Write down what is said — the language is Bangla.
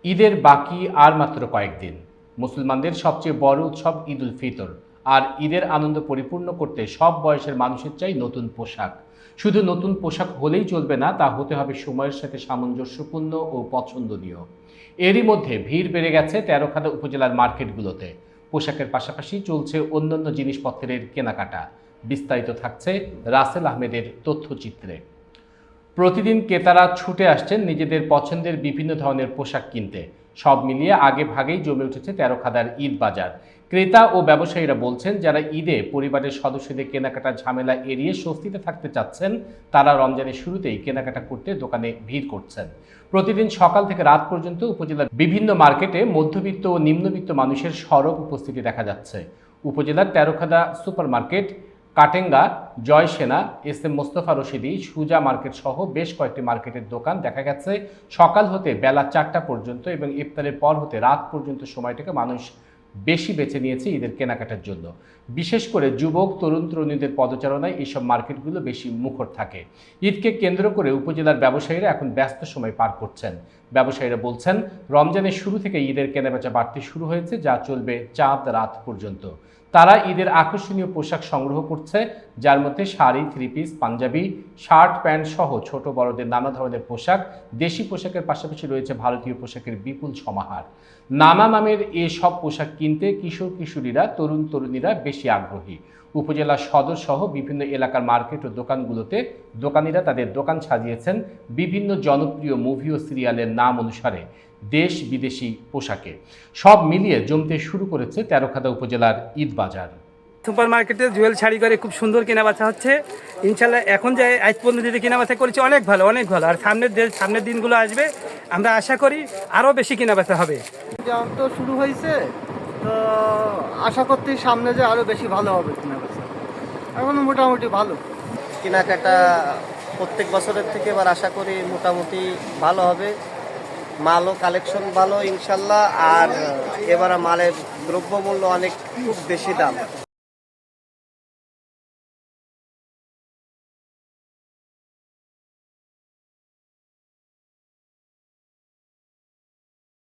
ঈদের বাকি আর মাত্র কয়েকদিন। মুসলমানদের সবচেয়ে বড় উৎসব ঈদ উল ফিতর। আর ঈদের আনন্দ পরিপূর্ণ করতে সব বয়সের মানুষের চাই নতুন পোশাক। শুধু নতুন পোশাক হলেই চলবে না, তা হতে হবে সময়ের সাথে সামঞ্জস্যপূর্ণ ও পছন্দনীয়। এরই মধ্যে ভিড় বেড়ে গেছে তেরোখাদা উপজেলার মার্কেটগুলোতে। পোশাকের পাশাপাশি চলছে অন্যান্য জিনিসপত্রের কেনাকাটা। বিস্তারিত থাকছে রাসেল আহমেদের তথ্যচিত্রে। প্রতিদিন ক্রেতারা ছুটে আসছেন নিজেদের পছন্দের বিভিন্ন ধরনের পোশাক কিনতে। সব মিলিয়ে আগে ভাগেই জমে উঠেছে তেরোখাদার ঈদ বাজার। ক্রেতা ও ব্যবসায়ীরা বলছেন, যারা ঈদে পরিবারের সদস্যদের কেনাকাটার ঝামেলা এড়িয়ে স্বস্তিতে থাকতে চাচ্ছেন, তারা রমজানের শুরুতেই কেনাকাটা করতে দোকানে ভিড় করছেন। প্রতিদিন সকাল থেকে রাত পর্যন্ত উপজেলার বিভিন্ন মার্কেটে মধ্যবিত্ত ও নিম্নবিত্ত মানুষের সরব উপস্থিতি দেখা যাচ্ছে। উপজেলার তেরোখাদা সুপার মার্কেট, কাটেঙ্গা, জয় সেনা, এস এম মোস্তফা রশিদি, সুজা মার্কেট সহ বেশ কয়েকটি মার্কেটের দোকান দেখা গেছে সকাল হতে বেলা 4টা পর্যন্ত এবং ইফতারের পর হতে রাত পর্যন্ত সময়টাকে মানুষ বেশি বেছে নিয়েছে ঈদের কেনাকাটার জন্য। বিশেষ করে যুবক তরুণ তরুণীদের পদচারণায় এইসব মার্কেটগুলো বেশি মুখর থাকে। ঈদকে কেন্দ্র করে উপজেলার ব্যবসায়ীরা এখন ব্যস্ত সময় পার করছেন। ব্যবসায়ীরা বলছেন, রমজানের শুরু থেকে ঈদের কেনাবেচা বাড়তে শুরু হয়েছে, যা চলবে চাঁদ রাত পর্যন্ত। তারা ঈদের আকর্ষণীয় পোশাক সংগ্রহ করছে, যার মধ্যে sari, three piece, Punjabi, shirt, pant সহ ছোট বড়দের নানা ধরনের পোশাক। দেশি পোশাকের পাশাপাশি রয়েছে ভারতীয় পোশাকের বিপুল সমাহার। নানা নামের এসব পোশাক কিনতে কিশোর কিশোরীরা, তরুণ তরুণীরা বেশি আগ্রহী। উপজেলা সদর সহ বিভিন্ন এলাকার মার্কেট ও দোকানগুলোতে দোকানিরা তাদের দোকান সাজিয়েছেন বিভিন্ন জনপ্রিয় মুভি ও সিরিয়ালের নাম অনুসারে দেশ বিদেশি পোশাকে। সব মিলিয়ে জমতে শুরু করেছে তেরোখাদা উপজেলার ঈদ বাজার। সুপার মার্কেটে জুয়েল শাড়ি করে খুব সুন্দর কেনাবেচা হচ্ছে। ইনশাল্লাহ এখন যে আজ পর্যন্ত যে কেনাবেচা করেছি অনেক ভালো, অনেক ভালো। আর সামনের দিনগুলো আসবে, আমরা আশা করি আরও বেশি কেনাবেচা হবে। জাম তো শুরু হয়েছে, তো আশা করছি সামনে যে আরো বেশি ভালো হবে কেনাবেচা। এখন মোটামুটি ভালো কেনাকাটা প্রত্যেক বছরের থেকে এবার আশা করি মোটামুটি ভালো হবে। মালও কালেকশন ভালো ইনশাল্লাহ। আর এবার মালের দ্রব্যমূল্য অনেক খুব বেশি দাম।